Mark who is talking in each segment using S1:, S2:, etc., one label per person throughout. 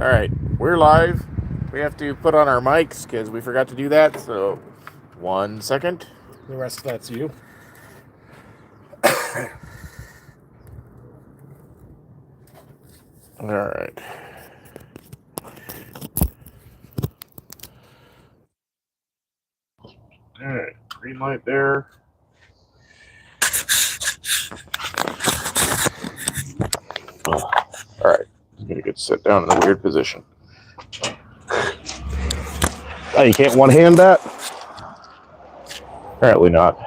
S1: Alright, we're live. We have to put on our mics because we forgot to do that, so 1 second.
S2: The rest of that's you.
S1: Alright. Alright, green light there. Alright, I'm gonna get sit down in a weird position.
S2: Oh, you can't one-hand that?
S1: Apparently not.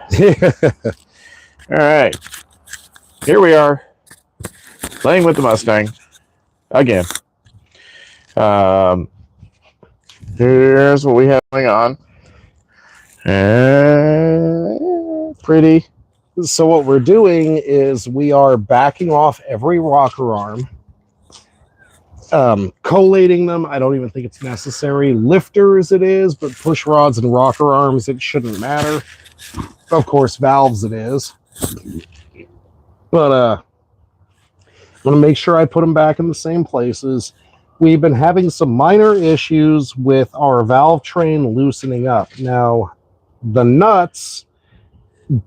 S1: Alright, here we are, playing with the Mustang again. Here's what we have going on. Pretty.
S2: So what we're doing is we are backing off every rocker arm, collating them. I don't even think it's necessary. Lifters it is, but push rods and rocker arms, it shouldn't matter. Of course, valves it is. But I'm going to make sure I put them back in the same places. We've been having some minor issues with our valve train loosening up. Now, the nuts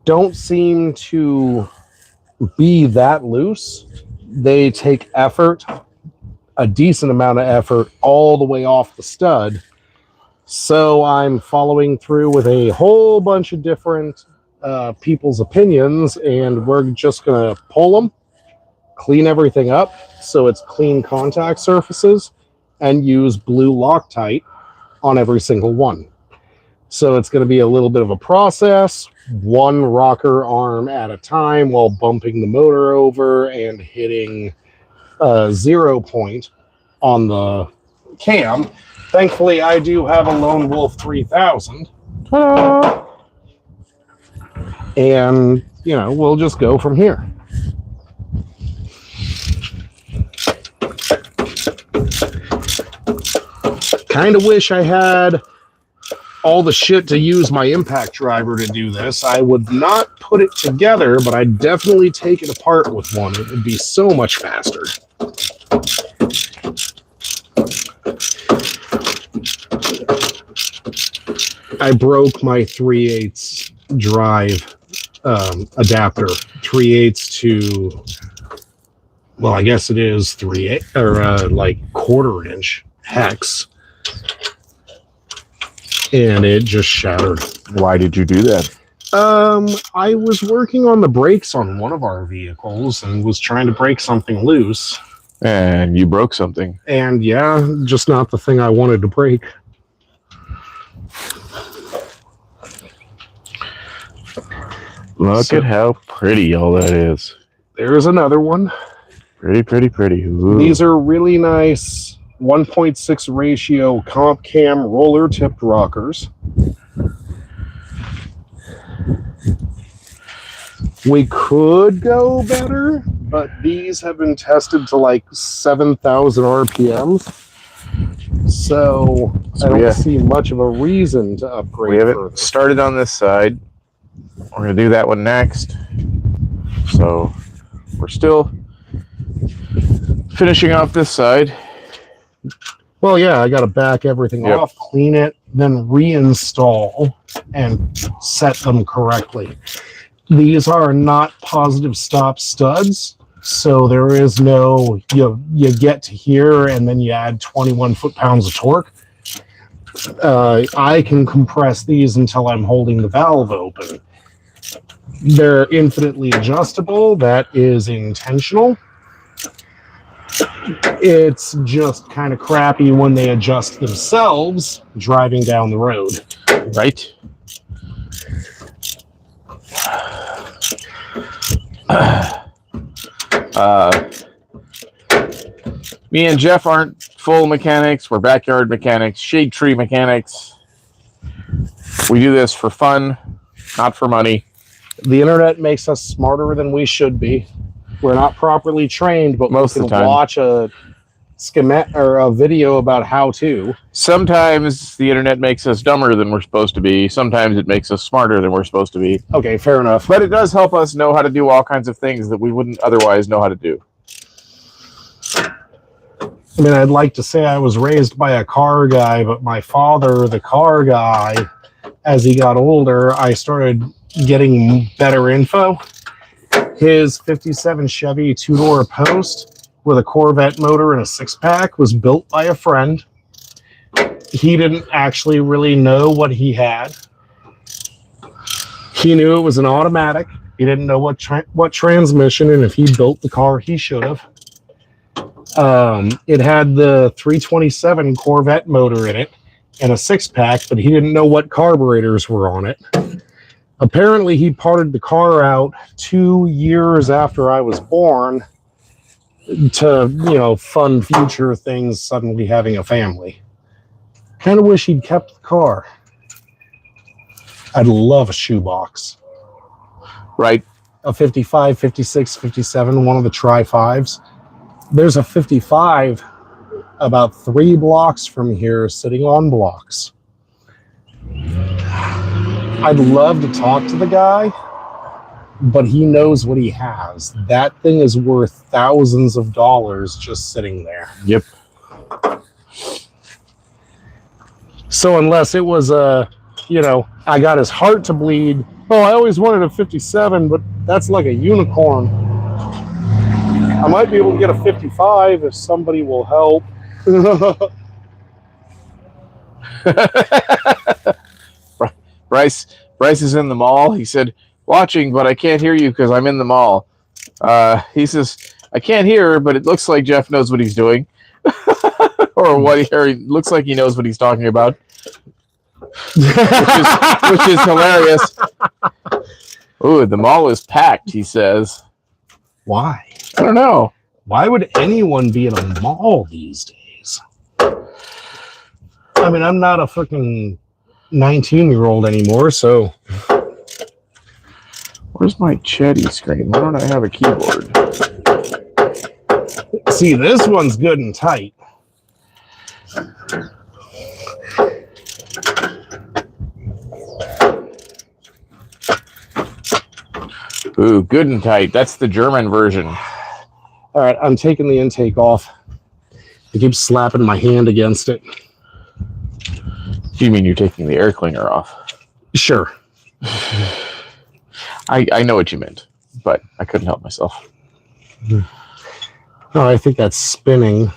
S2: don't seem to be that loose. They take effort, a decent amount of effort, all the way off the stud. So I'm following through with a whole bunch of different people's opinions, and we're just going to pull them, clean everything up so it's clean contact surfaces, and use blue Loctite on every single one. So it's going to be a little bit of a process, one rocker arm at a time while bumping the motor over and hitting 0 point on the cam. Thankfully, I do have a Lone Wolf 3000. Ta-da! And, you know, we'll just go from here. Kind of wish I had all the shit to use my impact driver to do this. I would not put it together, but I'd definitely take it apart with one. It would be so much faster. I broke my 3/8 drive adapter. 3/8 to, well, I guess it is 3/8 or like 1/4 inch hex. And it just shattered.
S1: Why did you do that?
S2: I was working on the brakes on one of our vehicles and was trying to break something loose.
S1: And you broke something.
S2: And yeah, just not the thing I wanted to break.
S1: Look at how pretty all that is.
S2: There's another one.
S1: Pretty, pretty, pretty. Ooh.
S2: These are really nice 1.6 ratio comp cam roller tipped rockers. We could go better, but these have been tested to like 7,000 RPMs. So I don't see much of a reason to upgrade.
S1: We haven't started on this side. We're going to do that one next. So we're still finishing off this side.
S2: Well, yeah, I got to back everything off, clean it, then reinstall and set them correctly. These are not positive stop studs, so there is no, you get to here and then you add 21 foot-pounds of torque. I can compress these until I'm holding the valve open. They're infinitely adjustable. That is intentional. It's just kind of crappy when they adjust themselves driving down the road.
S1: Right? Me and Jeff aren't full mechanics. We're backyard mechanics, shade tree mechanics. We do this for fun, not for money.
S2: The internet makes us smarter than we should be. We're not properly trained, but
S1: most
S2: we
S1: of
S2: can
S1: the time
S2: watch a schematic or a video about how to.
S1: Sometimes the internet makes us dumber than we're supposed to be. Sometimes it makes us smarter than we're supposed to be.
S2: Okay, fair enough.
S1: But it does help us know how to do all kinds of things that we wouldn't otherwise know how to do.
S2: I mean, I'd like to say I was raised by a car guy, but my father, the car guy, as he got older, I started getting better info. His 57 Chevy two-door Post with a Corvette motor and a six-pack was built by a friend. He didn't actually really know what he had. He knew it was an automatic. He didn't know what transmission, and if he built the car, he should have. It had the 327 Corvette motor in it and a six-pack, but he didn't know what carburetors were on it. Apparently, he parted the car out 2 years after I was born to, fund future things, suddenly having a family. Kind of wish he'd kept the car. I'd love a shoebox.
S1: Right.
S2: A 55, 56, 57, one of the Tri-5s. There's a 55 about 3 blocks from here sitting on blocks. I'd love to talk to the guy, but he knows what he has. That thing is worth thousands of dollars just sitting there.
S1: Yep.
S2: So unless it was I got his heart to bleed. Oh, I always wanted a 57, but that's like a unicorn. I might be able to get a 55 if somebody will help.
S1: Bryce is in the mall. He said, watching, but I can't hear you because I'm in the mall. He says, I can't hear, but it looks like Jeff knows what he's doing. or it looks like he knows what he's talking about. which is hilarious. Ooh, the mall is packed, he says.
S2: Why?
S1: I don't know.
S2: Why would anyone be in a mall these days? I mean, I'm not a fucking 19-year-old anymore, so.
S1: Where's my Chetty screen? Why don't I have a keyboard?
S2: See, this one's good and tight.
S1: Ooh, good and tight. That's the German version.
S2: All right, I'm taking the intake off. I keep slapping my hand against it.
S1: Do you mean you're taking the air cleaner off?
S2: Sure.
S1: I know what you meant, but I couldn't help myself.
S2: Oh, I think that's spinning.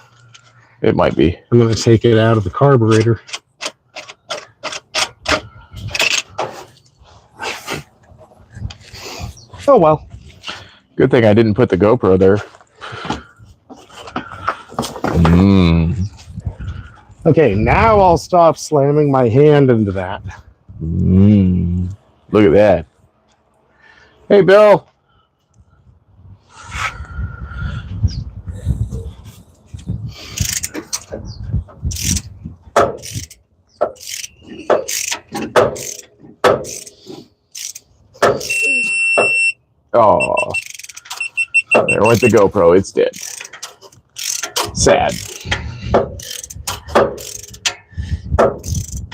S1: It might be.
S2: I'm going to take it out of the carburetor. Oh, well.
S1: Good thing I didn't put the GoPro there.
S2: Okay, now I'll stop slamming my hand into that.
S1: Look at that. Hey, Bill. Oh, there went the GoPro. It's dead. Sad.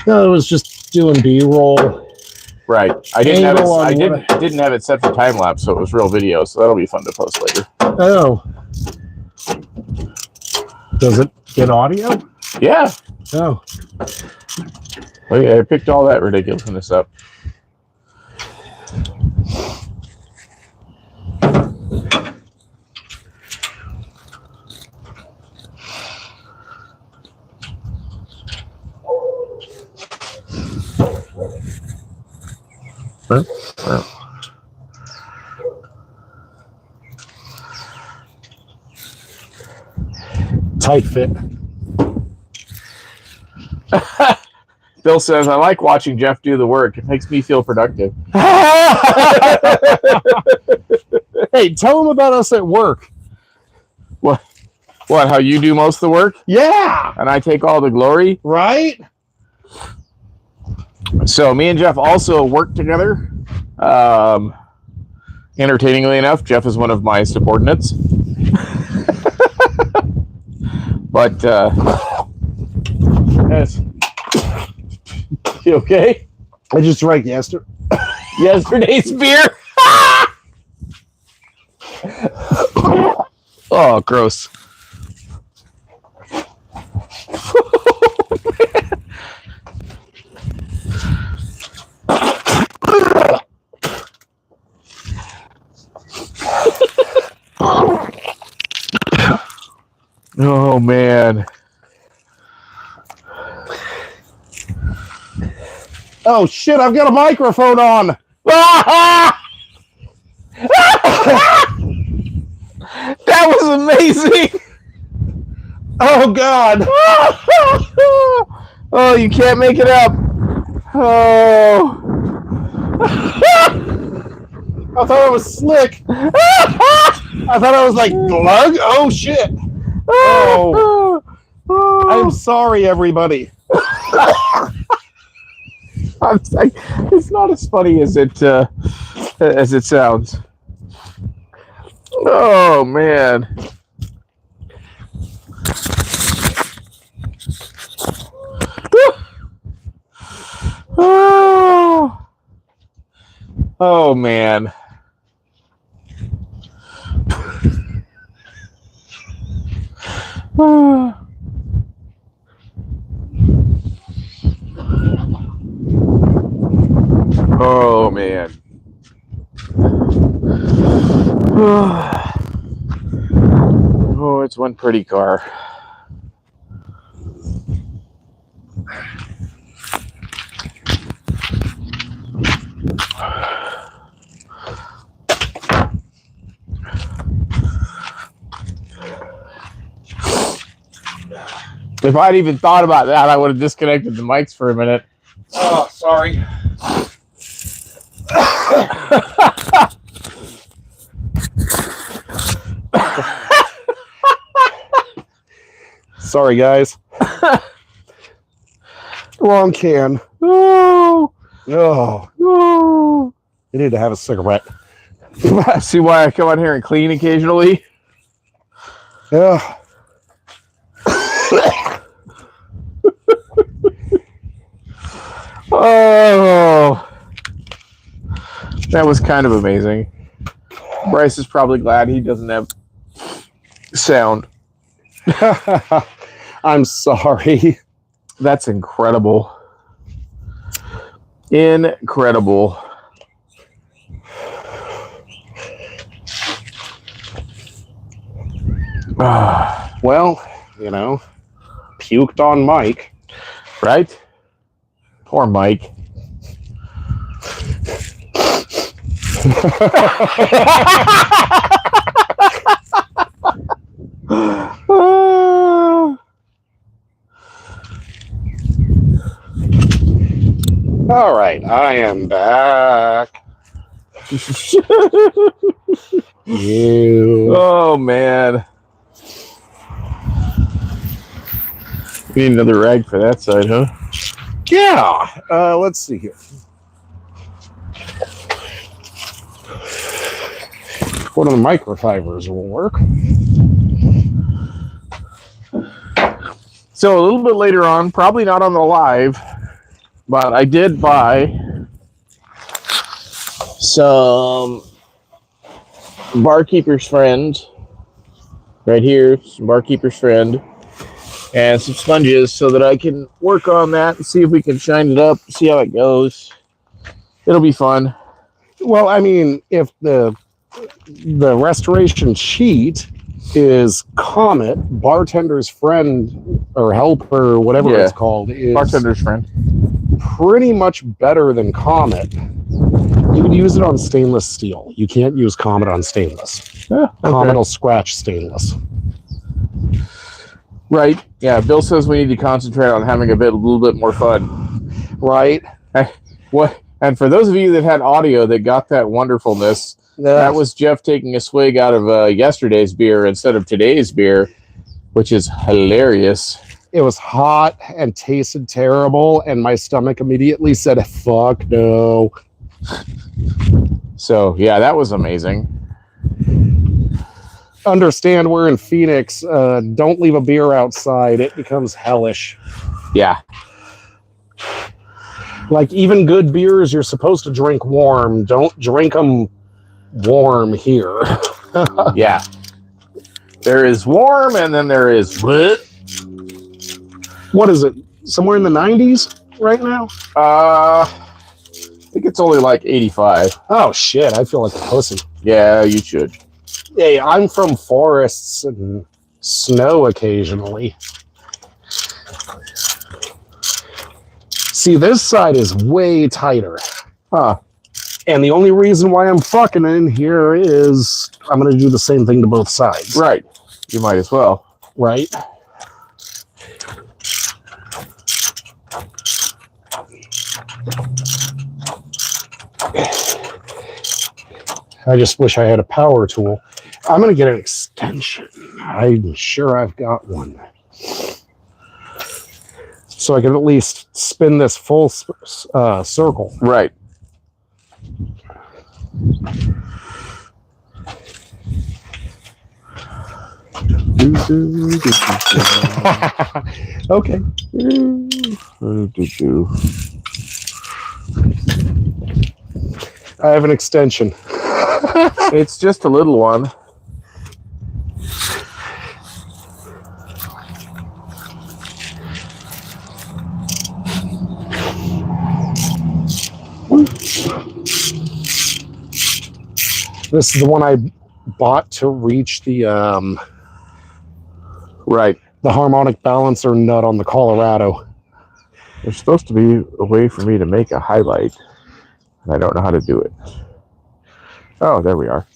S2: No, it was just doing B-roll.
S1: Right. I didn't have it set for time lapse, so it was real video. So that'll be fun to post later.
S2: Oh. Does it get audio?
S1: Yeah.
S2: Oh.
S1: Look, I picked all that ridiculousness up.
S2: Tight fit.
S1: Bill says, I like watching Jeff do the work. It makes me feel productive.
S2: Hey, tell him about us at work.
S1: What? How you do most of the work?
S2: Yeah.
S1: And I take all the glory?
S2: Right?
S1: So me and Jeff also work together. Entertainingly enough, Jeff is one of my subordinates. But yes. You okay?
S2: I just drank
S1: yesterday's beer.
S2: Oh, gross.
S1: Oh man.
S2: Oh shit! I've got a microphone on.
S1: That was amazing.
S2: Oh god.
S1: Oh, you can't make it up. Oh.
S2: I thought I was slick. I thought I was like glug. Oh shit. Oh. I'm sorry, everybody.
S1: I'm like, it's not as funny as it sounds. Oh man. Oh. Oh man. Oh man. Oh, it's one pretty car. If I'd even thought about that, I would have disconnected the mics for a minute.
S2: Oh, sorry. Sorry, guys. Wrong can.
S1: No.
S2: Oh,
S1: No.
S2: I need to have a cigarette.
S1: See why I come on here and clean occasionally?
S2: Yeah.
S1: Oh, that was kind of amazing. Bryce is probably glad he doesn't have sound.
S2: I'm sorry.
S1: That's incredible. Incredible.
S2: Well, you know, puked on Mike.
S1: Right? Poor Mike.
S2: All right, I am back. You.
S1: Oh man. We need another rag for that side, huh?
S2: Yeah. Let's see here. One of the microfibers will work.
S1: So a little bit later on, probably not on the live, but I did buy some Barkeeper's Friend right here, some Barkeeper's Friend, and some sponges so that I can work on that and see if we can shine it up, see how it goes. It'll be fun.
S2: Well, I mean, if the restoration sheet is Comet, Bartender's Friend or Helper, whatever it's called, is
S1: Bartender's Friend.
S2: pretty much better than Comet. You can use it on stainless steel. You can't use Comet on stainless.
S1: Yeah, okay.
S2: Comet will scratch stainless.
S1: Right. Yeah, Bill says we need to concentrate on having a little bit more fun.
S2: Right?
S1: What? And for those of you that had audio that got that wonderfulness, that was Jeff taking a swig out of yesterday's beer instead of today's beer, which is hilarious.
S2: It was hot and tasted terrible, and my stomach immediately said, fuck no.
S1: So, yeah, that was amazing.
S2: Understand we're in Phoenix. Don't leave a beer outside. It becomes hellish.
S1: Yeah.
S2: Like, even good beers you're supposed to drink warm. Don't drink them warm here.
S1: Yeah. There is warm, and then there is...
S2: What is it? Somewhere in the 90s right now?
S1: I think it's only like 85.
S2: Oh, shit. I feel like a pussy.
S1: Yeah, you should.
S2: Hey, I'm from forests, and snow occasionally. See, this side is way tighter.
S1: Huh.
S2: And the only reason why I'm fucking in here is I'm going to do the same thing to both sides.
S1: Right. You might as well.
S2: Right? I just wish I had a power tool. I'm going to get an extension. I'm sure I've got one. So I can at least spin this full circle.
S1: Right.
S2: Okay. I have an extension.
S1: It's just a little one.
S2: This is the one I bought to reach the
S1: Right.
S2: the harmonic balancer nut on the Colorado.
S1: There's supposed to be a way for me to make a highlight, and I don't know how to do it. Oh, there we are.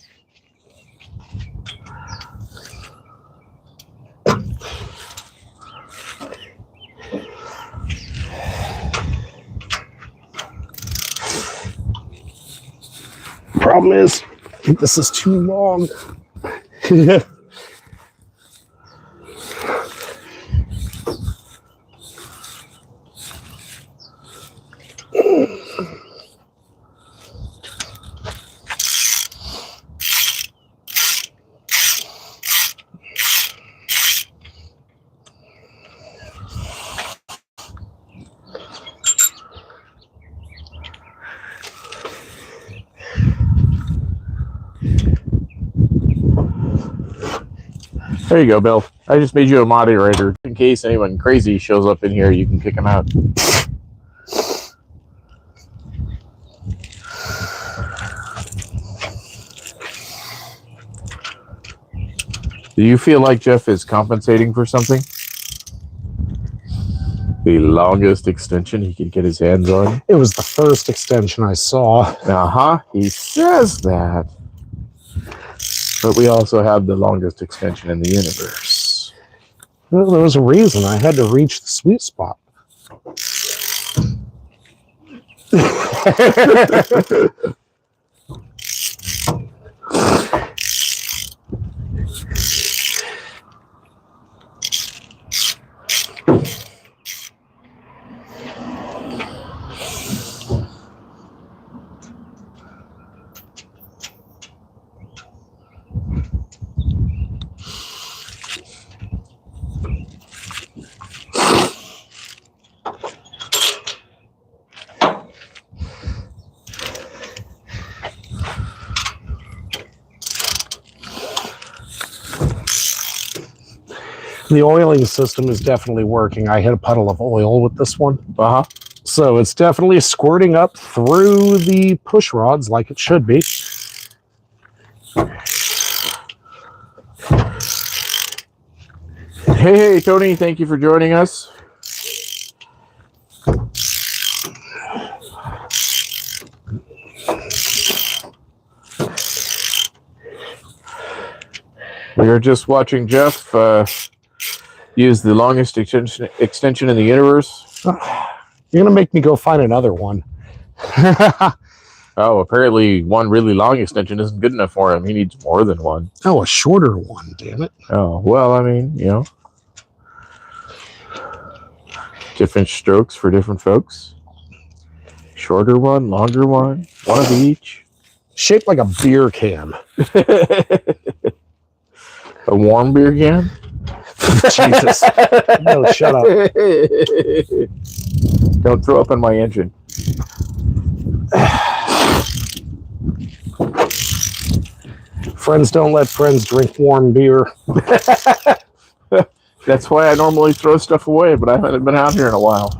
S2: Problem is, this is too long.
S1: There you go, Bill. I just made you a moderator. In case anyone crazy shows up in here, you can kick them out. Do you feel like Jeff is compensating for something? The longest extension he could get his hands on?
S2: It was the first extension I saw.
S1: Uh-huh. He says that. But we also have the longest extension in the universe.
S2: Well, there was a reason I had to reach the sweet spot. The oiling system is definitely working. I hit a puddle of oil with this one.
S1: Uh-huh.
S2: So it's definitely squirting up through the push rods like it should be.
S1: Hey, Tony, thank you for joining us. We are just watching Jeff use the longest extension in the universe.
S2: You're going to make me go find another one.
S1: Oh, apparently one really long extension isn't good enough for him. He needs more than one.
S2: Oh, a shorter one, damn it.
S1: Oh, well, I mean, you know. Different strokes for different folks. Shorter one, longer one of each.
S2: Shaped like a beer can.
S1: A warm beer can?
S2: Jesus. No, shut up.
S1: Don't throw up in my engine.
S2: Friends don't let friends drink warm beer.
S1: That's why I normally throw stuff away, but I haven't been out here in a while.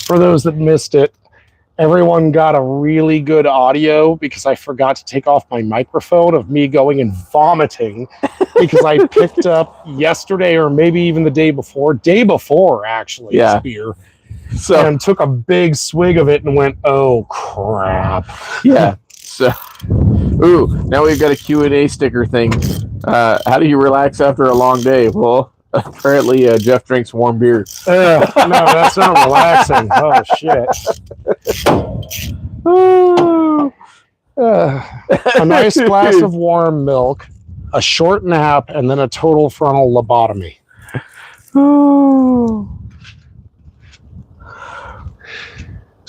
S2: For those that missed it, everyone got a really good audio because I forgot to take off my microphone of me going and vomiting because I picked up yesterday or maybe even the day before actually,
S1: Yeah.
S2: this beer,
S1: So
S2: and took a big swig of it and went, oh crap.
S1: yeah. So ooh, now we've got a Q&A sticker thing. How do you relax after a long day? Well, apparently Jeff drinks warm beer.
S2: No, that's not relaxing. Oh shit. A nice glass of warm milk, a short nap, and then a total frontal lobotomy.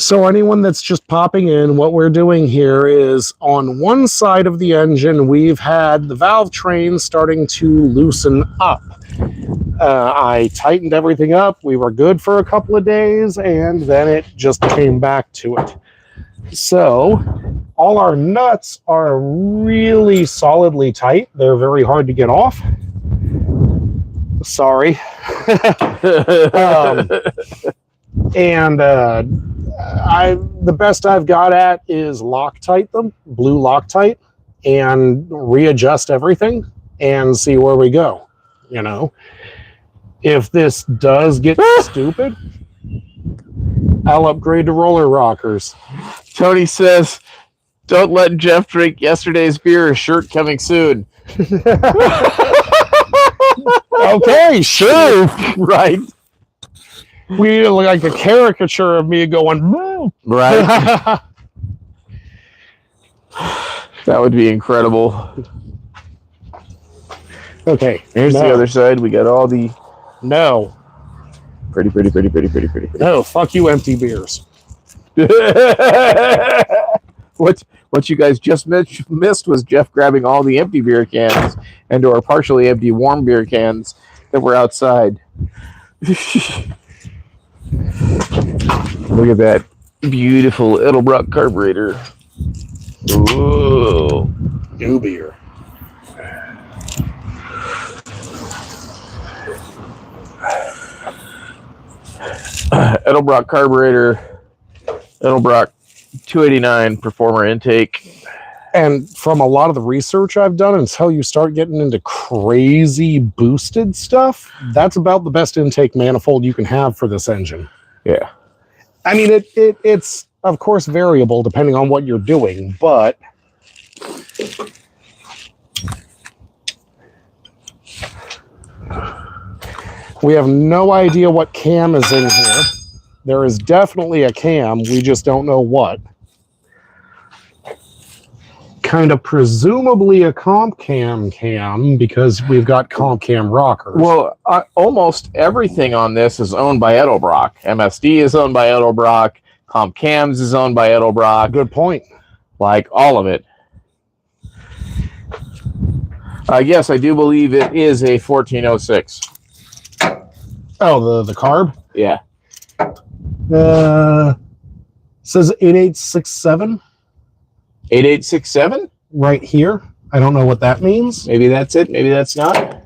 S2: So anyone that's just popping in, what we're doing here is on one side of the engine, we've had the valve train starting to loosen up. I tightened everything up. We were good for a couple of days, and then it just came back to it. So all our nuts are really solidly tight. They're very hard to get off. Sorry. The best I've got at is Loctite them, blue Loctite, and readjust everything and see where we go. You know, if this does get stupid, I'll upgrade to roller rockers.
S1: Tony says, don't let Jeff drink yesterday's beer. Shirt coming soon.
S2: Okay, sure.
S1: Right.
S2: We look like a caricature of me going, moo.
S1: Right. That would be incredible.
S2: Okay.
S1: Here's the other side. We got all the
S2: No.
S1: pretty.
S2: No, fuck you, empty beers.
S1: What you guys just missed was Jeff grabbing all the empty beer cans and or partially empty warm beer cans that were outside. Look at that beautiful Edelbrock carburetor. Ooh.
S2: New beer.
S1: Edelbrock carburetor, Edelbrock 289 performer intake.
S2: And from a lot of the research I've done, until you start getting into crazy boosted stuff, that's about the best intake manifold you can have for this engine.
S1: Yeah.
S2: I mean, it's of course variable depending on what you're doing, but we have no idea what cam is in here. There is definitely a cam. We just don't know what. Kind of presumably a comp cam because we've got comp cam rockers.
S1: Well, almost everything on this is owned by Edelbrock. MSD is owned by Edelbrock. Comp Cams is owned by Edelbrock.
S2: Good point.
S1: Like all of it. Yes, I do believe it is a 1406.
S2: Oh, the carb?
S1: Yeah.
S2: Says 8867.
S1: 8867?
S2: Right here. I don't know what that means.
S1: Maybe that's it. Maybe that's not.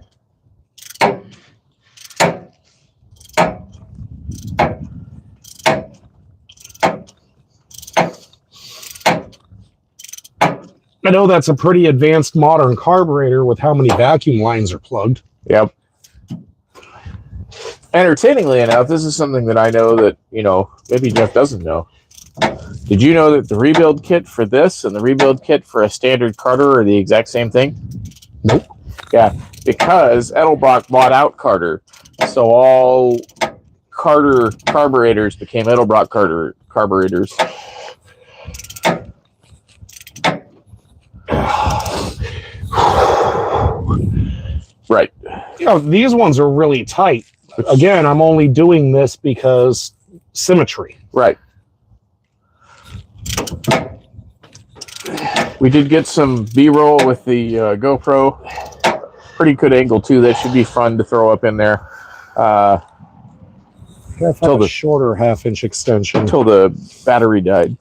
S2: I know that's a pretty advanced modern carburetor with how many vacuum lines are plugged.
S1: Yep. Entertainingly enough, this is something that I know that, maybe Jeff doesn't know. Did you know that the rebuild kit for this and the rebuild kit for a standard Carter are the exact same thing?
S2: Nope.
S1: Yeah, because Edelbrock bought out Carter. So all Carter carburetors became Edelbrock carburetors. Right.
S2: These ones are really tight. Again, I'm only doing this because symmetry.
S1: Right. We did get some B-roll with the GoPro. Pretty good angle, too. That should be fun to throw up in there.
S2: Till the shorter half-inch extension.
S1: Until the battery died.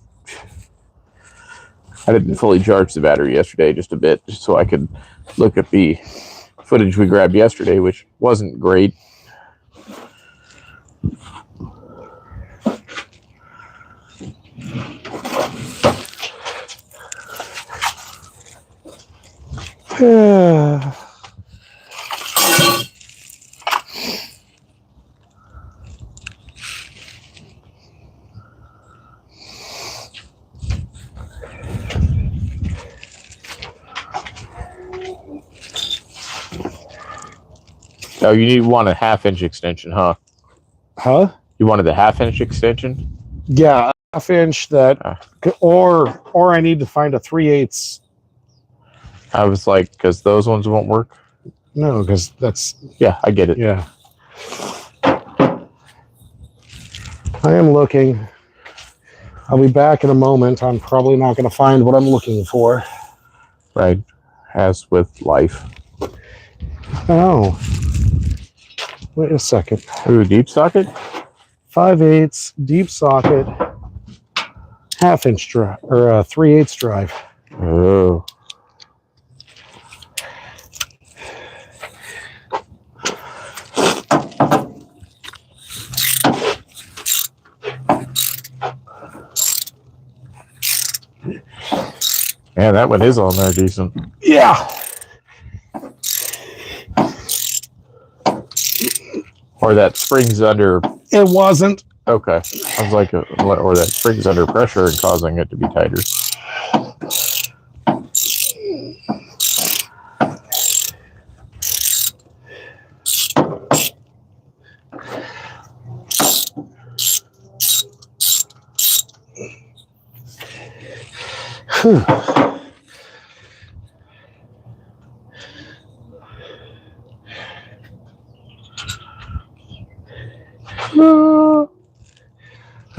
S1: I didn't fully charge the battery yesterday, just a bit, just so I could look at the footage we grabbed yesterday, which wasn't great. Oh, you want a 1/2-inch extension, huh?
S2: Huh?
S1: You wanted the 1/2-inch extension?
S2: Yeah, a 1/2 inch that, or I need to find a 3/8.
S1: I was like, because those ones won't work.
S2: No, because that's.
S1: Yeah, I get it.
S2: Yeah. I am looking. I'll be back in a moment. I'm probably not going to find what I'm looking for.
S1: Right. As with life.
S2: Oh. Wait a second.
S1: Ooh, deep socket?
S2: 5/8 deep socket, 1/2-inch drive, or 3/8 drive.
S1: Oh. Yeah, that one is on there decent.
S2: Yeah.
S1: Or that spring's under.
S2: It wasn't.
S1: Okay. I was like, or that spring's under pressure and causing it to be tighter.
S2: Whew.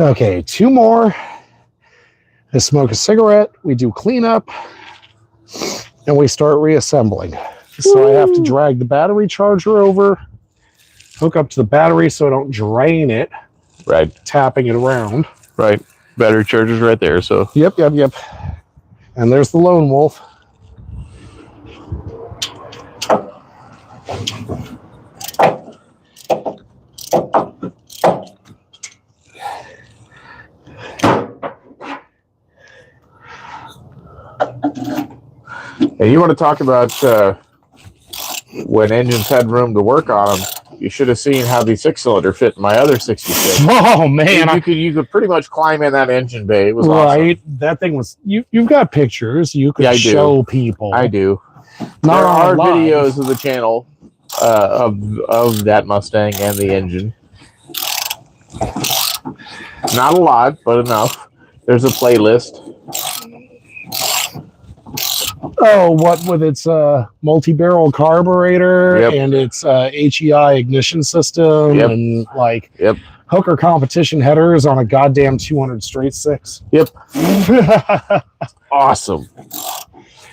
S2: Okay, 2 more. I smoke a cigarette, we do cleanup, and we start reassembling. So I have to drag the battery charger over, hook up to the battery so I don't drain it.
S1: Right.
S2: Tapping it around.
S1: Right. Battery charger's right there, so.
S2: Yep. And there's the lone wolf.
S1: And you want to talk about when engines had room to work on them? You should have seen how the 6-cylinder fit in my other 66.
S2: Oh man,
S1: you could pretty much climb in that engine bay. It was
S2: right.
S1: Awesome.
S2: That thing was. You've got pictures. You could
S1: I
S2: show people.
S1: I do.
S2: Not
S1: there are
S2: live.
S1: videos of the channel of that Mustang and the engine. Not a lot, but enough. There's a playlist.
S2: Oh, what with its multi-barrel carburetor
S1: Yep.
S2: and its HEI ignition system
S1: Yep.
S2: and like
S1: Yep.
S2: hooker competition headers on a goddamn 200 straight 6.
S1: Yep. Awesome.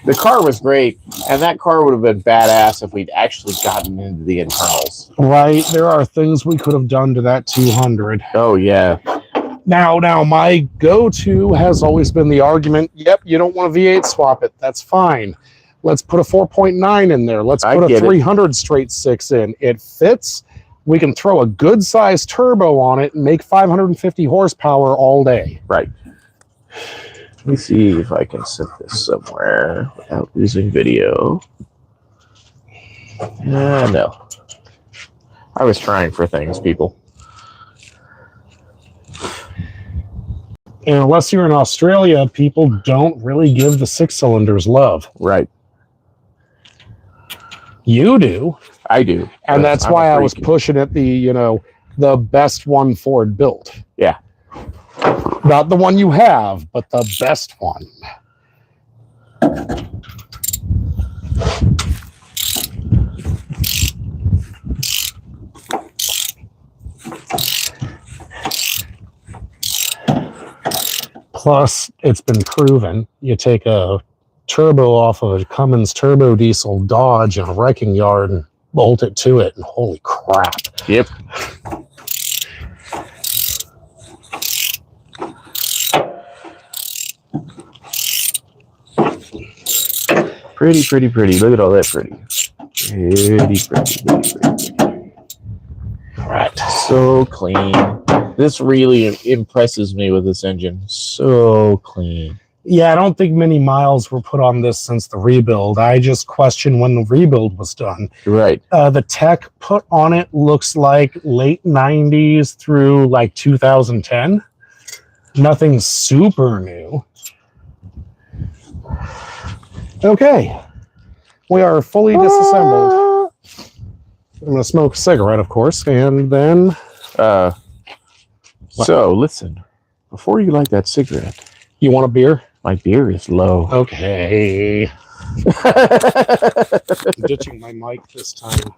S1: The car was great, and that car would have been badass if we'd actually gotten into the internals.
S2: Right. There are things we could have done to that 200.
S1: Oh, yeah.
S2: Now, my go-to has always been the argument, yep, you don't want a V8 swap it. That's fine. Let's put a 4.9 in there. Let's put a 300 straight 6 in. It fits. We can throw a good-sized turbo on it and make 550 horsepower all day.
S1: Right. Let me see if I can set this somewhere without losing video. No. I was trying for things, people.
S2: And unless you're in Australia, people don't really give the 6-cylinders love.
S1: Right.
S2: You do.
S1: I do.
S2: And that's why I was pushing it the best one Ford built.
S1: Yeah.
S2: Not the one you have, but the best one. Plus, it's been proven, you take a turbo off of a Cummins turbo diesel Dodge in a wrecking yard and bolt it to it, and holy crap.
S1: Yep. Pretty. Look at all that pretty. Pretty.
S2: All right.
S1: So clean. This really impresses me with this engine. So clean.
S2: Yeah, I don't think many miles were put on this since the rebuild. I just question when the rebuild was done.
S1: Right.
S2: The tech put on it looks like late 90s through like 2010. Nothing super new. Okay. We are fully disassembled. I'm going to smoke a cigarette, of course, and then...
S1: So, listen. Before you light that cigarette...
S2: You want a beer?
S1: My beer is low.
S2: Okay. I'm ditching my mic this time.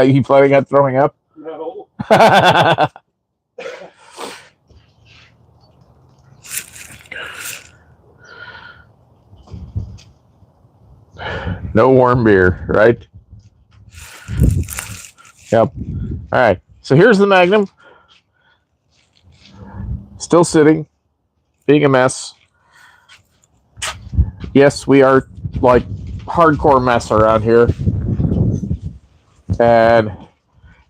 S1: You planning on throwing up?
S2: No.
S1: No warm beer, right? Yep. All right. So here's the Magnum. Still sitting. Being a mess. Yes, we are like hardcore mess around here. And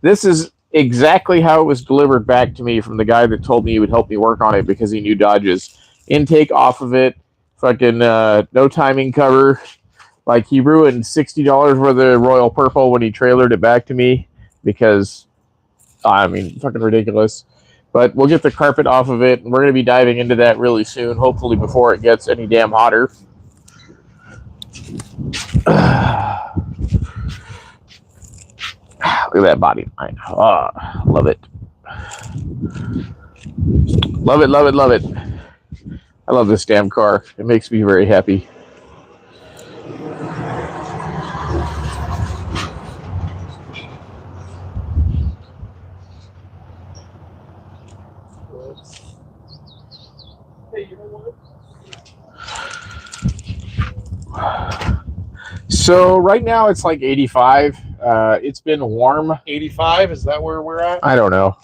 S1: this is exactly how it was delivered back to me from the guy that told me he would help me work on it because he knew Dodge's. Intake off of it. Fucking no timing cover. Like, he ruined $60 worth of Royal Purple when he trailered it back to me because, I mean, fucking ridiculous. But we'll get the carpet off of it, and we're going to be diving into that really soon, hopefully before it gets any damn hotter. Look at that body line. Oh, love it. Love it, love it, love it. I love this damn car. It makes me very happy. So right now it's like 85. It's been warm.
S2: 85, is that where we're at?
S1: I don't know.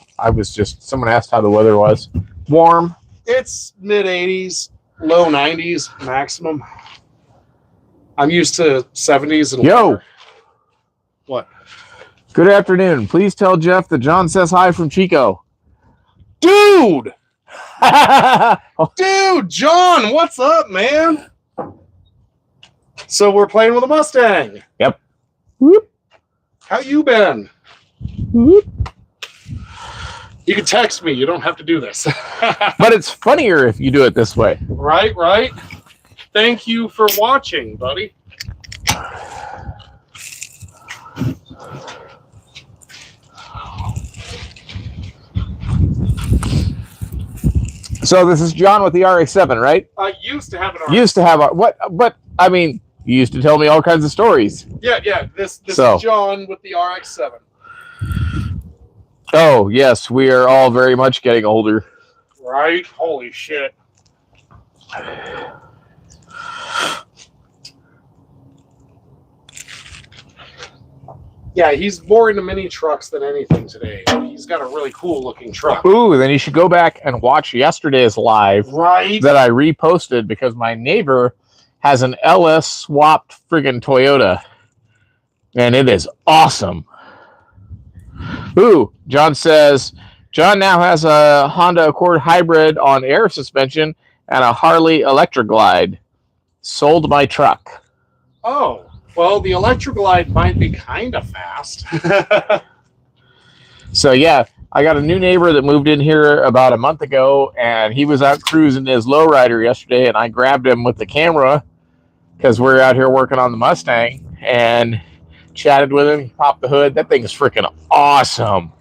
S1: Someone asked how the weather was. Warm.
S2: It's mid-80s, low 90s maximum. I'm used to 70s and
S1: Yo.
S2: lower. What?
S1: Good afternoon. Please tell Jeff that John says hi from Chico.
S2: Dude! Dude, John, what's up, man? So we're playing with a Mustang.
S1: Yep.
S2: Whoop. How you been? Whoop. You can text me. You don't have to do this.
S1: But it's funnier if you do it this way.
S2: Right, right. Thank you for watching, buddy.
S1: So this is John with the RX-7, right?
S2: I used to have an RX.
S1: Used to have what? But I mean, you used to tell me all kinds of stories.
S2: Yeah. This is John with the RX-7.
S1: Oh yes, we are all very much getting older.
S2: Right? Holy shit. Yeah, he's more into mini trucks than anything today. He's got a really cool looking truck.
S1: Ooh, then you should go back and watch yesterday's live.
S2: Right.
S1: That I reposted because my neighbor has an LS swapped friggin' Toyota. And it is awesome. Ooh, John says, John now has a Honda Accord hybrid on air suspension and a Harley Electroglide. Sold my truck.
S2: Oh. Well, the Electroglide might be kind of fast.
S1: So, yeah, I got a new neighbor that moved in here about a month ago, and he was out cruising his lowrider yesterday, and I grabbed him with the camera because we're out here working on the Mustang, and chatted with him, popped the hood. That thing is freaking awesome.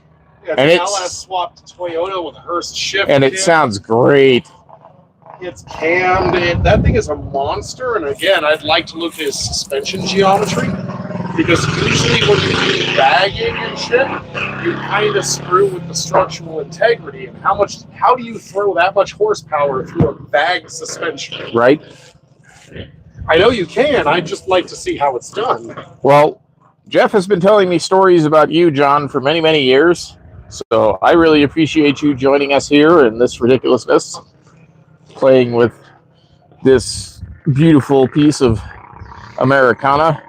S2: Yeah,
S1: and
S2: it's LS swapped Toyota with a Hurst shift.
S1: And it sounds great.
S2: It's cammed. That thing is a monster. And again, I'd like to look at his suspension geometry because usually when you do bagging and shit, you kind of screw with the structural integrity. And how do you throw that much horsepower through a bagged suspension?
S1: Right.
S2: I know you can. I'd just like to see how it's done.
S1: Well, Jeff has been telling me stories about you, John, for many, many years. So I really appreciate you joining us here in this ridiculousness. Playing with this beautiful piece of Americana.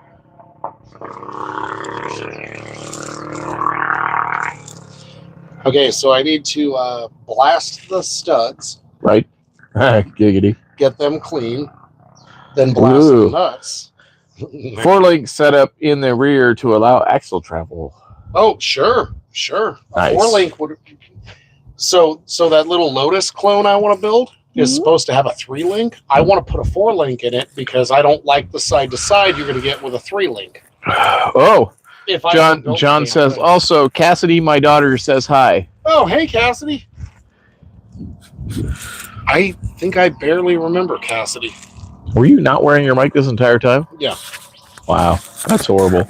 S2: Okay, so I need to blast the studs.
S1: Right. Giggity.
S2: get them clean, then blast the nuts.
S1: 4-link setup in the rear to allow axle travel.
S2: Oh, sure.
S1: Nice.
S2: A 4-link would. So that little Lotus clone I want to build is supposed to have a 3-link. I want to put a 4-link in it because I don't like the side to side you're going to get with a 3-link.
S1: Oh,
S2: If
S1: John says also, Cassidy, my daughter, says hi.
S2: Oh, hey, Cassidy. I think I barely remember Cassidy.
S1: Were you not wearing your mic this entire time?
S2: Yeah.
S1: Wow, that's horrible.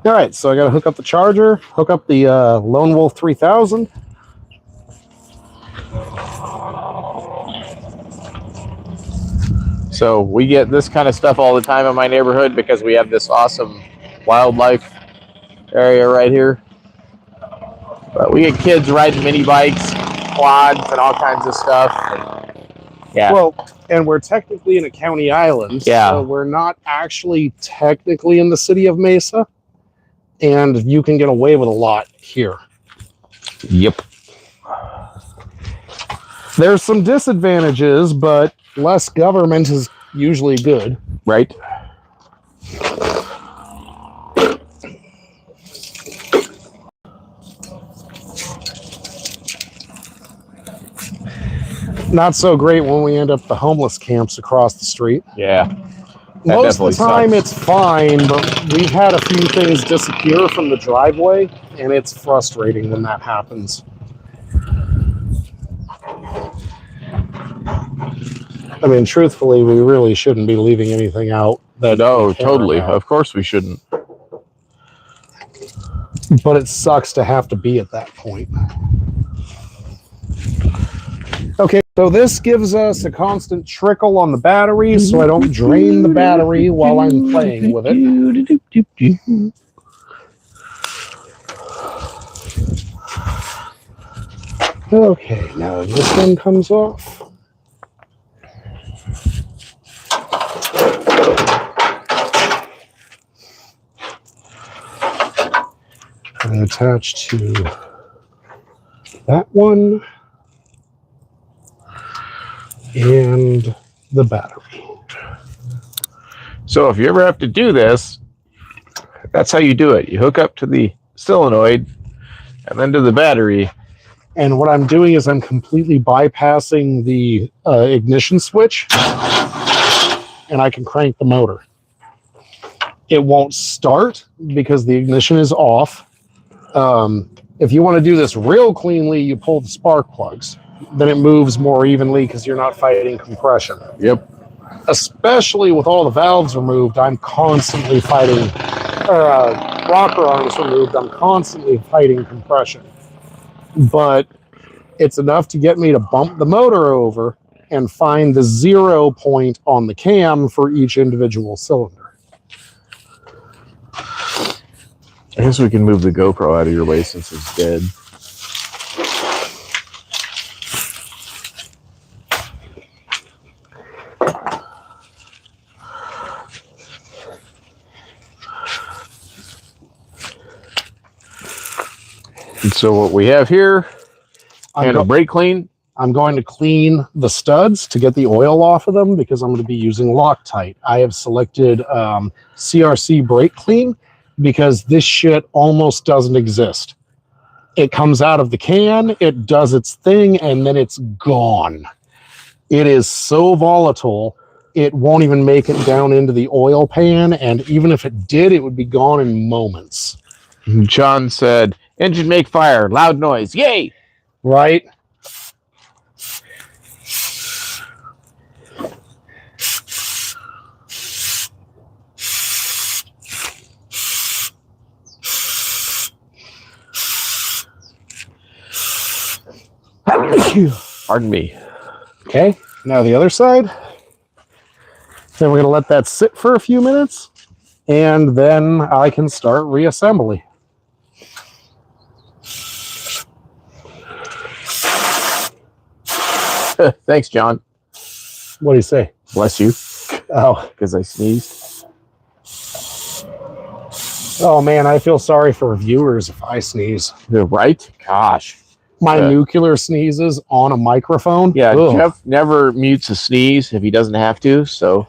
S2: All right, so I got to hook up the charger, hook up the Lone Wolf 3000.
S1: So we get this kind of stuff all the time in my neighborhood because we have this awesome wildlife area right here. But we get kids riding mini bikes, quads, and all kinds of stuff. Yeah.
S2: Well, and we're technically in a county island.
S1: Yeah.
S2: So we're not actually technically in the city of Mesa. And you can get away with a lot here.
S1: Yep.
S2: There's some disadvantages, but less government is usually good.
S1: Right.
S2: Not so great when we end up the homeless camps across the street.
S1: Yeah.
S2: Most of the time it's fine, but we've had a few things disappear from the driveway, and it's frustrating when that happens. I mean, truthfully, we really shouldn't be leaving anything out.
S1: No, totally. Of course we shouldn't.
S2: But it sucks to have to be at that point. Okay, so this gives us a constant trickle on the battery, so I don't drain the battery while I'm playing with it. Okay, now this one comes off. And attach to that one. And the battery.
S1: So if you ever have to do this, that's how you do it. You hook up to the solenoid and then to the battery.
S2: And what I'm doing is I'm completely bypassing the ignition switch, and I can crank the motor. It won't start because the ignition is off. If you want to do this real cleanly, you pull the spark plugs. Then it moves more evenly because you're not fighting compression.
S1: Yep.
S2: Especially with all the valves removed, I'm constantly fighting, rocker arms removed, I'm constantly fighting compression. But it's enough to get me to bump the motor over and find the 0 point on the cam for each individual cylinder.
S1: I guess we can move the GoPro out of your way since it's dead. And so what we have here, and a brake clean.
S2: I'm going to clean the studs to get the oil off of them because I'm going to be using Loctite. I have selected CRC brake clean because this shit almost doesn't exist. It comes out of the can, it does its thing, and then it's gone. It is so volatile, it won't even make it down into the oil pan, and even if it did, it would be gone in moments.
S1: John said, engine make fire, loud noise, yay!
S2: Right?
S1: Pardon me.
S2: Okay, now the other side. Then we're going to let that sit for a few minutes, and then I can start reassembly.
S1: Thanks, John.
S2: What do you say?
S1: Bless you.
S2: Oh,
S1: Because I sneezed.
S2: Oh man, I feel sorry for viewers if I sneeze.
S1: Right? Gosh.
S2: My nuclear sneezes on a microphone.
S1: Yeah,
S2: Ugh.
S1: Jeff never mutes a sneeze if he doesn't have to, so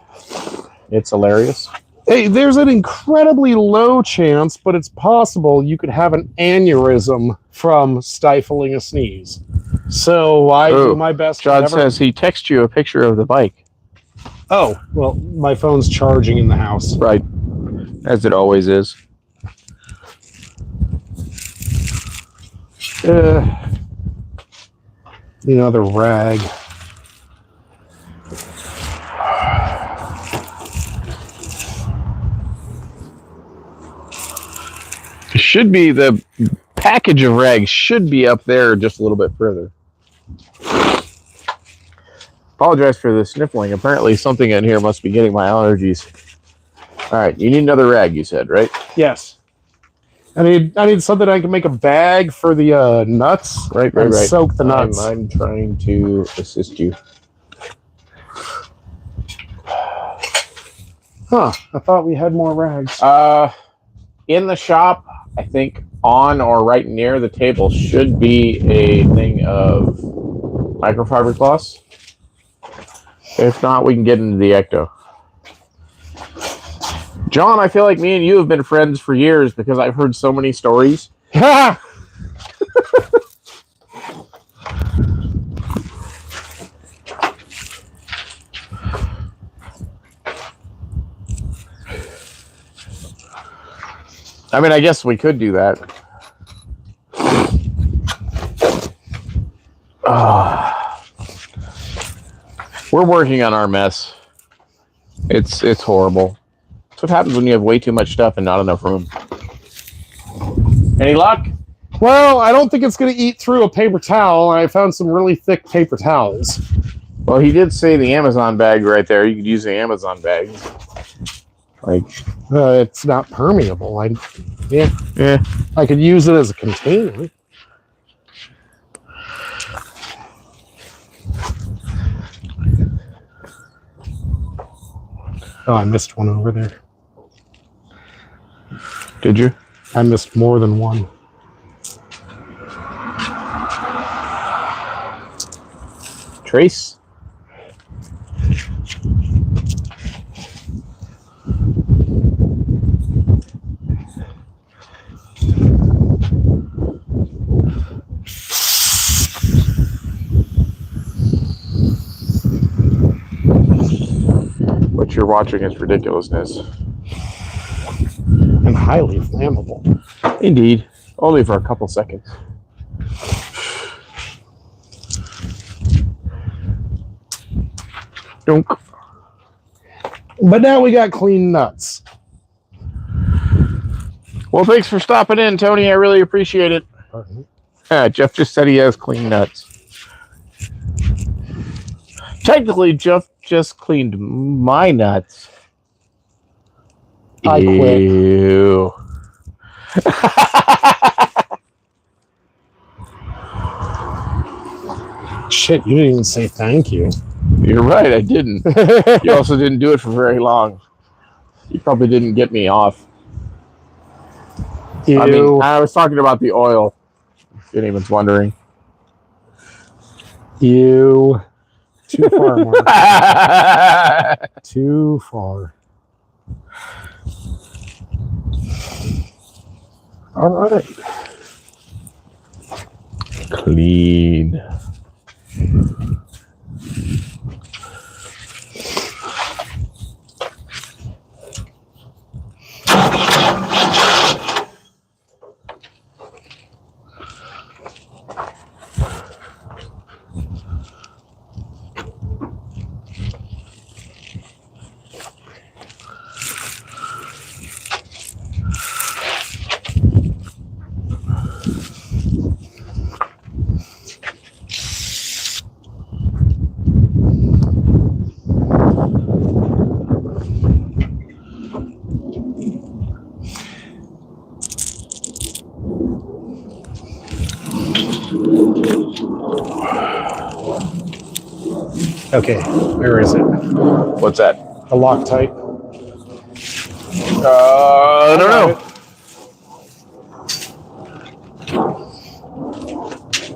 S1: it's hilarious.
S2: Hey, there's an incredibly low chance, but it's possible you could have an aneurysm from stifling a sneeze. So I do my best.
S1: John says he texted you a picture of the bike.
S2: Oh, well, my phone's charging in the house.
S1: Right. As it always is.
S2: Another rag.
S1: Should be the package of rags should be up there just a little bit further. Apologize for the sniffling. Apparently something in here must be getting my allergies. All right, you need another rag, you said, right?
S2: Yes. I need something I can make a bag for the nuts.
S1: Right.
S2: Soak the nuts.
S1: I'm trying to assist you.
S2: Huh. I thought we had more rags.
S1: In the shop, I think on or right near the table should be a thing of microfiber cloths. If not, we can get into the ecto. John, I feel like me and you have been friends for years because I've heard so many stories.
S2: Ha!
S1: I mean, I guess we could do that. We're working on our mess. It's horrible. That's what happens when you have way too much stuff and not enough room. Any luck?
S2: Well, I don't think it's going to eat through a paper towel. I found some really thick paper towels.
S1: Well, he did say the Amazon bag right there. You could use the Amazon bag. Like,
S2: it's not permeable.
S1: yeah.
S2: I could use it as a container. Oh, I missed one over there.
S1: Did you?
S2: I missed more than one.
S1: Trace? What you're watching is ridiculousness.
S2: And highly flammable.
S1: Indeed. Only for a couple seconds. Dunk.
S2: But now we got clean nuts.
S1: Well, thanks for stopping in, Tony. I really appreciate it. Jeff just said he has clean nuts. Technically, Jeff just cleaned my nuts.
S2: I quit.
S1: Ew.
S2: Shit, you didn't even say thank you.
S1: You're right, I didn't. You also didn't do it for very long. You probably didn't get me off.
S2: Ew.
S1: I mean, I was talking about the oil. If anyone's wondering.
S2: Ew. Too far, Mark. Too far. All right.
S1: Clean.
S2: Okay, where is it?
S1: What's that?
S2: The Loctite.
S1: I don't know.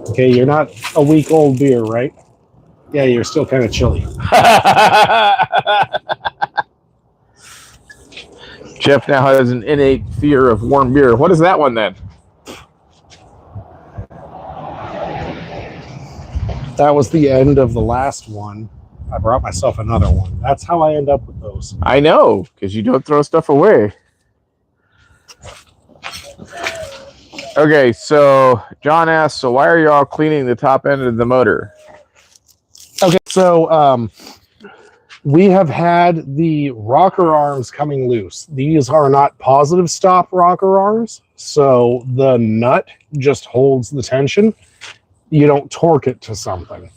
S2: Okay, you're not a week-old beer, right? Yeah, you're still kind of chilly.
S1: Jeff now has an innate fear of warm beer. What is that one then?
S2: That was the end of the last one. I brought myself another one. That's how I end up with those.
S1: I know, because you don't throw stuff away. Okay, so John asks, so why are you all cleaning the top end of the motor?
S2: Okay, so we have had the rocker arms coming loose. These are not positive stop rocker arms, so the nut just holds the tension. You don't torque it to something.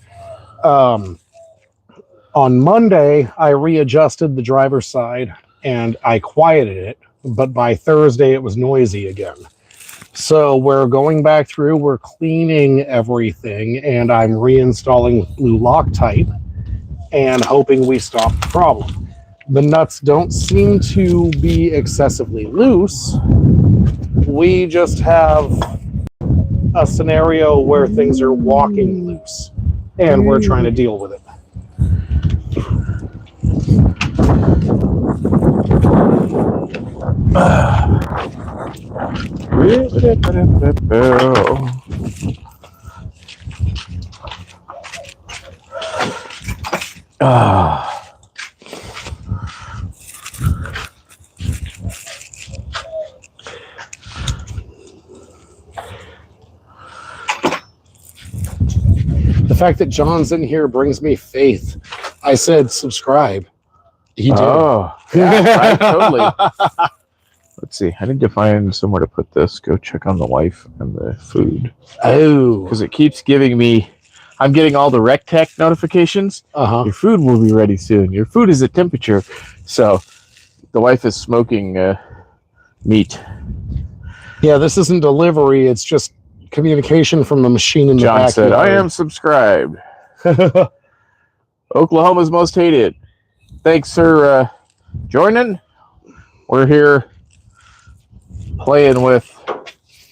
S2: On Monday, I readjusted the driver's side and I quieted it, but by Thursday it was noisy again. So we're going back through, we're cleaning everything, and I'm reinstalling with blue Loctite and hoping we stop the problem. The nuts don't seem to be excessively loose. We just have a scenario where things are walking loose, and we're trying to deal with it. The fact that John's in here brings me faith. I said subscribe. He did.
S1: Oh, yeah, right, totally. Let's see. I need to find somewhere to put this. Go check on the wife and the food.
S2: Oh.
S1: Because it keeps giving me... I'm getting all the RecTech notifications.
S2: Uh-huh.
S1: Your food will be ready soon. Your food is at temperature. So the wife is smoking meat.
S2: Yeah, this isn't delivery. It's just communication from the machine in the
S1: John
S2: backyard.
S1: said, I am subscribed. Oklahoma's most hated. Thanks for joining. We're here playing with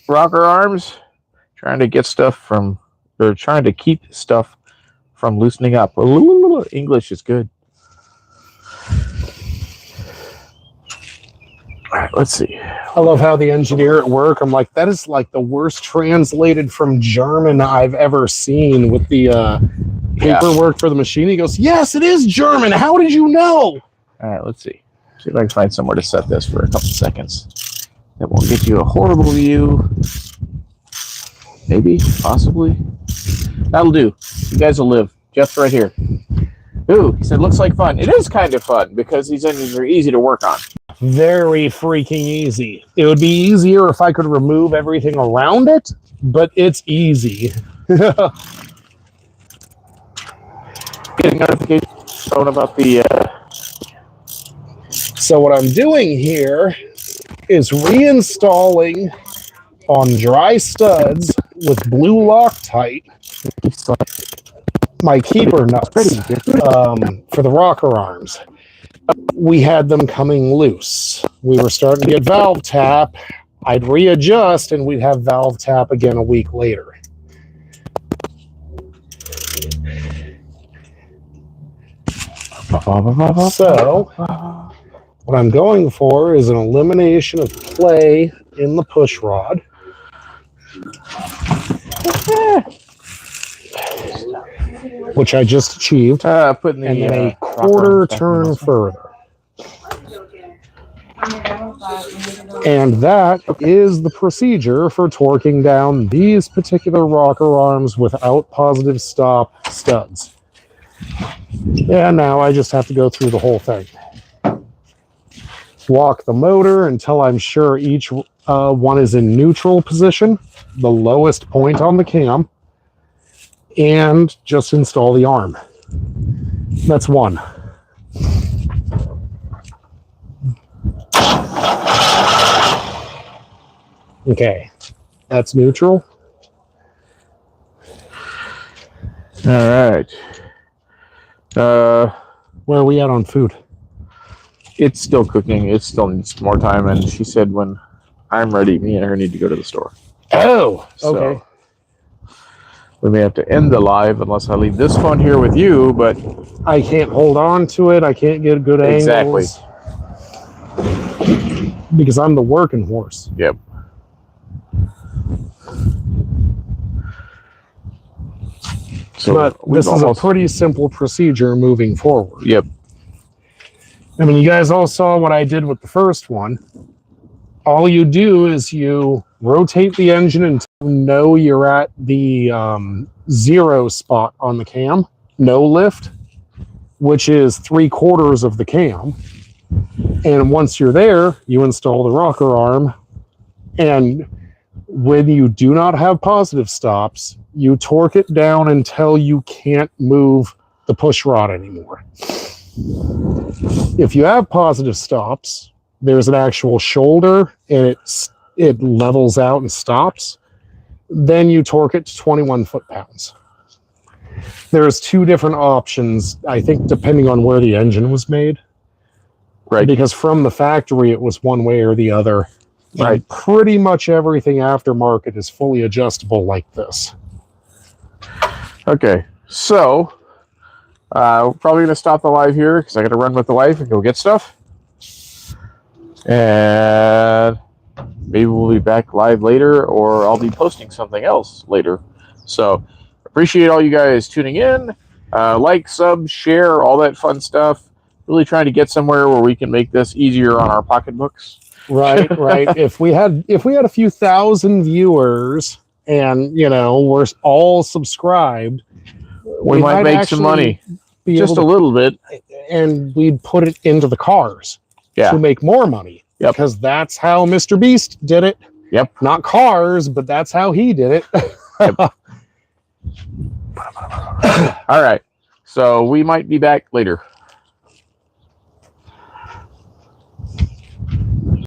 S1: rocker arms, trying to get stuff from... They're trying to keep stuff from loosening up. English is good. All right, let's see.
S2: I love how the engineer at work, I'm like, that is like the worst translated from German I've ever seen with the paperwork for the machine. He goes, yes, it is German. How did you know?
S1: All right, let's see. See if I can find somewhere to set this for a couple seconds. That won't get you a horrible view. Maybe, possibly. That'll do. You guys will live. Jeff's right here. Ooh, he said, looks like fun. It is kind of fun because these engines are easy to work on.
S2: Very freaking easy. It would be easier if I could remove everything around it, but it's easy.
S1: Getting notifications about the...
S2: So what I'm doing here is reinstalling on dry studs with blue Loctite my keeper nuts for the rocker arms. We had them coming loose. We were starting to get valve tap. I'd readjust and we'd have valve tap again a week later. So what I'm going for is an elimination of play in the push rod. Which I just achieved.
S1: Putting the,
S2: and then a quarter turn further. And that is the procedure for torquing down these particular rocker arms without positive stop studs. And now I just have to go through the whole thing. Walk the motor until I'm sure each one is in neutral position, the lowest point on the cam, and just install the arm. That's one. Okay, that's neutral.
S1: All right.
S2: Where are we at on food?
S1: It's still cooking. It still needs more time. And she said when I'm ready, me and her need to go to the store.
S2: Oh,
S1: So
S2: okay.
S1: we may have to end the live unless I leave this one here with you, but
S2: I can't hold on to it. I can't get good
S1: Exactly.
S2: angles. Because I'm the working horse.
S1: Yep. So
S2: But this is a pretty simple procedure moving forward.
S1: Yep.
S2: I mean, you guys all saw what I did with the first one. All you do is you rotate the engine until you know you're at the 0 spot on the cam, no lift, which is 3/4 of the cam. And once you're there, you install the rocker arm. And when you do not have positive stops, you torque it down until you can't move the push rod anymore. If you have positive stops, there's an actual shoulder and it levels out and stops. Then you torque it to 21 foot-pounds. There's 2 different options, I think, depending on where the engine was made.
S1: Right.
S2: Because from the factory, it was one way or the other.
S1: Right.
S2: And pretty much everything aftermarket is fully adjustable like this.
S1: Okay. So we're probably going to stop the live here because I got to run with the wife and go get stuff. And maybe we'll be back live later, or I'll be posting something else later. So appreciate all you guys tuning in. Like, sub, share, all that fun stuff. Really trying to get somewhere where we can make this easier on our pocketbooks.
S2: Right, right. If we had a few thousand viewers and we're all subscribed,
S1: we might make some money. Just a little bit.
S2: And we'd put it into the cars to make more money.
S1: Yep.
S2: Because that's how Mr. Beast did it.
S1: Yep.
S2: Not cars, but that's how he did it.
S1: Yep. All right. So we might be back later.